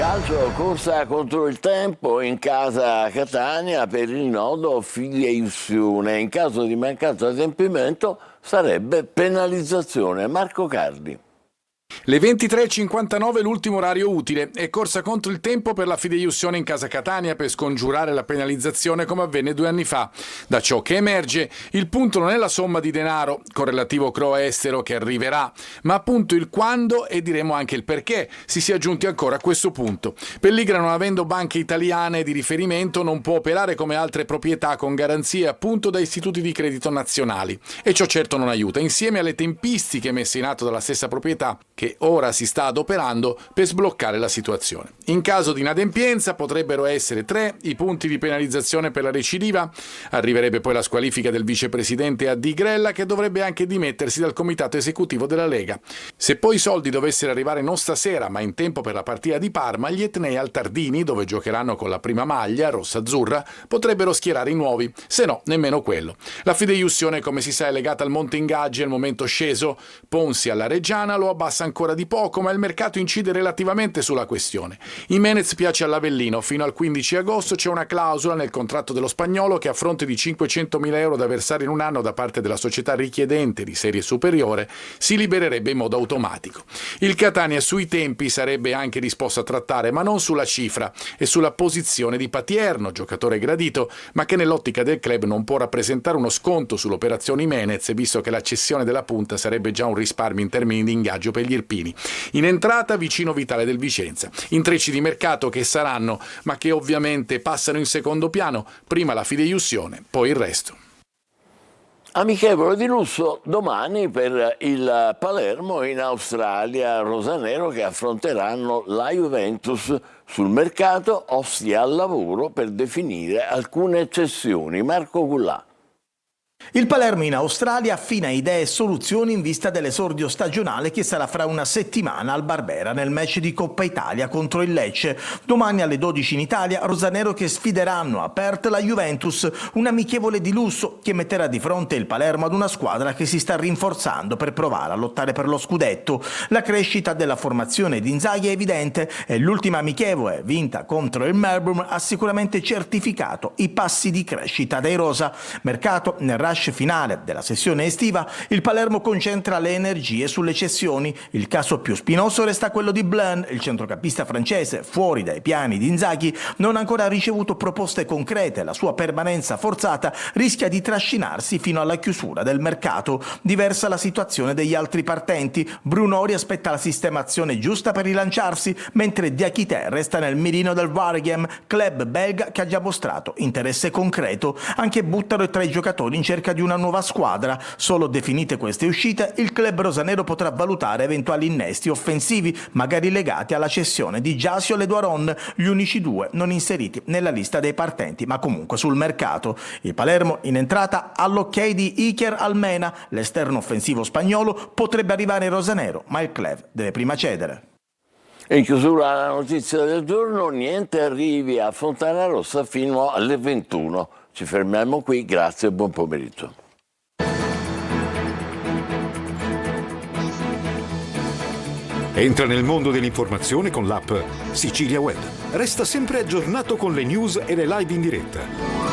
calcio, corsa contro il tempo in casa Catania per il nodo fideiussione. In caso di mancato adempimento sarebbe penalizzazione. Marco Cardi. Le 23:59 l'ultimo orario utile e corsa contro il tempo per la fideiussione in casa Catania per scongiurare la penalizzazione come avvenne 2 anni fa. Da ciò che emerge, il punto non è la somma di denaro con relativo CRO estero che arriverà, ma appunto il quando e diremo anche il perché si sia giunti ancora a questo punto. Pelligra, non avendo banche italiane di riferimento, non può operare come altre proprietà con garanzie appunto da istituti di credito nazionali e ciò certo non aiuta, insieme alle tempistiche messe in atto dalla stessa proprietà che ora si sta adoperando per sbloccare la situazione. In caso di inadempienza potrebbero essere 3 i punti di penalizzazione per la recidiva, arriverebbe poi la squalifica del vicepresidente A.D. Grella che dovrebbe anche dimettersi dal comitato esecutivo della Lega. Se poi i soldi dovessero arrivare non stasera ma in tempo per la partita di Parma, gli etnei al Tardini, dove giocheranno con la prima maglia rossa-azzurra, potrebbero schierare i nuovi, se no nemmeno quello. La fideiussione, come si sa, è legata al monte ingaggi al momento sceso. Ponzi alla Reggiana lo abbassa ancora di poco, ma il mercato incide relativamente sulla questione. Jimenez piace all'Avellino, fino al 15 agosto c'è una clausola nel contratto dello spagnolo che a fronte di 500.000 euro da versare in un anno da parte della società richiedente di serie superiore si libererebbe in modo automatico. Il Catania sui tempi sarebbe anche disposto a trattare, ma non sulla cifra e sulla posizione di Patierno, giocatore gradito, ma che nell'ottica del club non può rappresentare uno sconto sull'operazione Jimenez, visto che la cessione della punta sarebbe già un risparmio in termini di ingaggio per gli irpini. In entrata vicino Vitale del Vicenza, intrecci di mercato che saranno, ma che ovviamente passano in secondo piano, prima la fideiussione, poi il resto. Amichevole di lusso domani per il Palermo in Australia, rosanero che affronteranno la Juventus sul mercato, ossia al lavoro per definire alcune cessioni. Marco Gullà. Il Palermo in Australia affina idee e soluzioni in vista dell'esordio stagionale che sarà fra una settimana al Barbera nel match di Coppa Italia contro il Lecce. Domani alle 12 in Italia, rosanero che sfideranno a Perth la Juventus, un amichevole di lusso che metterà di fronte il Palermo ad una squadra che si sta rinforzando per provare a lottare per lo scudetto. La crescita della formazione di Inzaghi è evidente e l'ultima amichevole vinta contro il Melbourne ha sicuramente certificato i passi di crescita dei rosa. Mercato nel rush finale della sessione estiva, il Palermo concentra le energie sulle cessioni. Il caso più spinoso resta quello di Blanc, il centrocampista francese, fuori dai piani di Inzaghi, non ha ancora ricevuto proposte concrete. La sua permanenza forzata rischia di trascinarsi fino alla chiusura del mercato. Diversa la situazione degli altri partenti. Brunori aspetta la sistemazione giusta per rilanciarsi, mentre Diakité resta nel mirino del Waregem, club belga che ha già mostrato interesse concreto. Anche Buttaro è tra i giocatori in cerca di una nuova squadra. Solo definite queste uscite, il club rosanero potrà valutare eventuali innesti offensivi, magari legati alla cessione di Jasio e Duaron, gli unici 2 non inseriti nella lista dei partenti, ma comunque sul mercato. Il Palermo in entrata all'ok di Iker Almena, l'esterno offensivo spagnolo potrebbe arrivare in rosanero, ma il club deve prima cedere. In chiusura la notizia del giorno, niente arrivi a Fontanarossa fino alle 21. Ci fermiamo qui, grazie e buon pomeriggio. Entra nel mondo dell'informazione con l'app Sicilia Web. Resta sempre aggiornato con le news e le live in diretta.